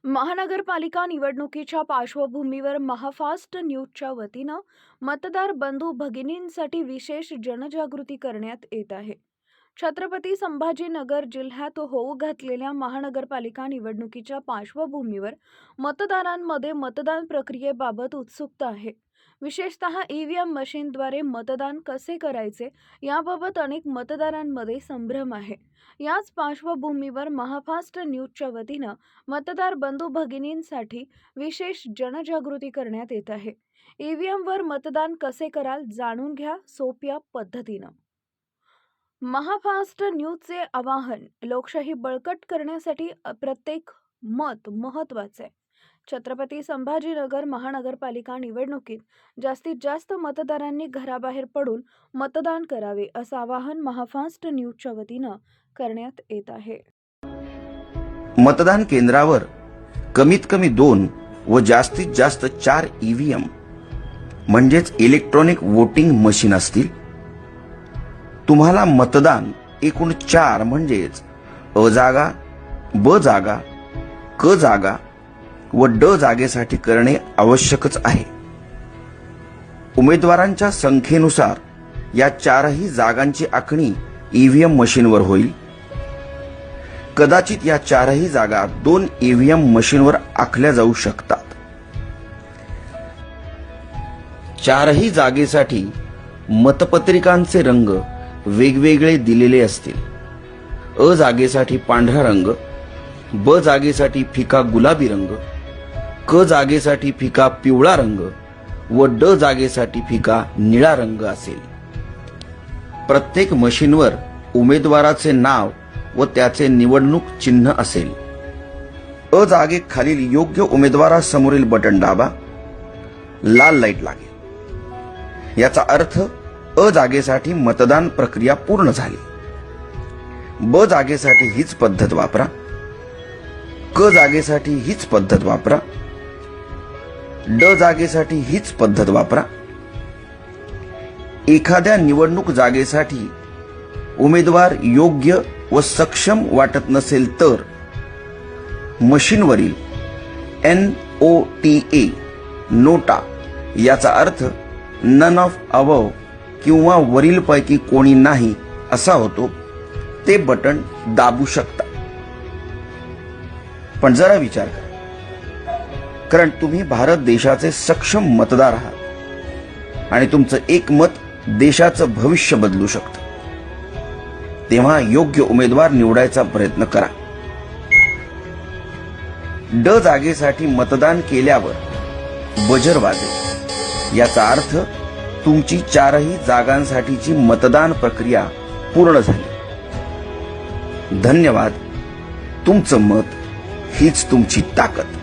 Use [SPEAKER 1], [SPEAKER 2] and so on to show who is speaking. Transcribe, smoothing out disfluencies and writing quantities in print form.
[SPEAKER 1] महानगरपालिका निवडणुकीच्या पार्श्वभूमीवर महाफास्ट न्यूजच्या वतीनं मतदार बंधू भगिनींसाठी विशेष जनजागृती करण्यात येत आहे. छत्रपती संभाजीनगर जिल्ह्यात होऊ घातलेल्या महानगरपालिका निवडणुकीच्या पार्श्वभूमीवर मतदारांमध्ये मतदान प्रक्रियेबाबत उत्सुकता आहे. विशेषतः ईव्हीएम मशीनद्वारे मतदान कसे करायचे याबाबत अनेक मतदारांमध्ये संभ्रम आहे. याच पार्श्वभूमीवर महाफास्ट न्यूजच्या वतीनं मतदार बंधू भगिनींसाठी विशेष जनजागृती करण्यात येत आहे. ईव्हीएमवर मतदान कसे कराल जाणून घ्या सोप्या पद्धतीनं. महाफास्ट न्यूजचे आवाहन, लोकशाही बळकट करण्यासाठी प्रत्येक मत महत्त्वाचे आहे. छत्रपती संभाजीनगर महानगरपालिका निवडणुकीत जास्तीत जास्त मतदारांनी घराबाहेर पडून मतदान करावे असं आवाहन महाफास्ट न्यूजच्या वतीनं करण्यात येत आहे.
[SPEAKER 2] मतदान केंद्रावर कमीत कमी 2 व जास्तीत जास्त 4 ईव्हीएम म्हणजेच इलेक्ट्रॉनिक वोटिंग मशीन असतील. तुम्हाला मतदान एकूण 4 म्हणजेच अ जागा, ब जागा, क जागा व ड जागेसाठी करणे आवश्यकच आहे. उमेदवारांच्या संख्येनुसार या 4ही जागांची आखणी ईव्हीएम मशीनवर होईल. कदाचित या 4ही जागा 2 ईव्हीएम मशीनवर आखल्या जाऊ शकतात. 4ही जागेसाठी मतपत्रिकांचे रंग वेगवेगळे दिलेले असतील. अ जागेसाठी पांढरा रंग, ब जागेसाठी फिका गुलाबी रंग, क जागेसाठी फिका पिवळा रंग व ड जागेसाठी फिका निळा रंग असेल. प्रत्येक मशीनवर उमेदवाराचे नाव व त्याचे निवडणूक चिन्ह असेल. अ जागेखालील योग्य उमेदवारासमोरील बटन दाबा, लाल लाईट लागेल. याचा अर्थ अ जागेसाठी मतदान प्रक्रिया पूर्ण झाली. ब जागेसाठी हीच पद्धत वापरा. क जागेसाठी हीच पद्धत वापरा. ड जागेसाठी हीच पद्धत वापरा. एखाद्या निवडणूक जागेसाठी उमेदवार योग्य व सक्षम वाटत नसेल तर मशीनवरील NOTA नोटा याचा अर्थ नन ऑफ अबव किंवा वरीलपैकी कोणी नाही असा होतो, ते बटन दाबू शकता. पण जरा विचार करा, कारण तुम्ही भारत देशाचे सक्षम मतदार आहात आणि तुमचं एक मत देशाचं भविष्य बदलू शकतं. तेव्हा योग्य उमेदवार निवडायचा प्रयत्न करा. ड जागेसाठी मतदान केल्यावर बजर वाजेल. याचा अर्थ तुमची 4ही जागांसाठीची मतदान प्रक्रिया पूर्ण झाली. धन्यवाद. तुमचं मत हीच तुमची ताकद.